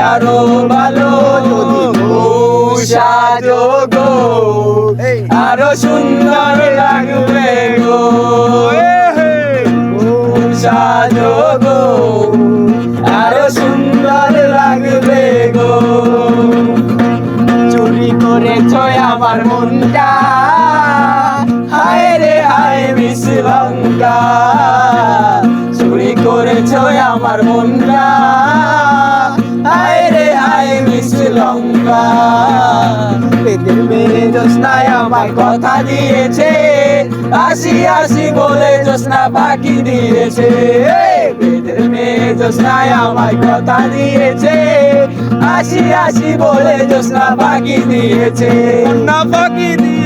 আরো ভালো যদি সাজো গো আরো সুন্দর লাগবে গো সাজো গো আরো সুন্দর লাগবে গো চুরি করেছো আমার মনটা হায় রে হায় মিস লঙ্কা চুরি করেছো আমার মনটা হায় রে হায় মিস লঙ্কা পেটের মেয়ে জোৎস্নায় আমায় কথা দিয়েছে আসি আসি বলে জোৎস্না বাকি দিয়েছে পেটের মেয়ে জোৎস্নায় আমায় কথা দিয়েছে আসি আসি বলে জোৎস্না বাকি দিয়েছে না ফাঁকি দিয়ে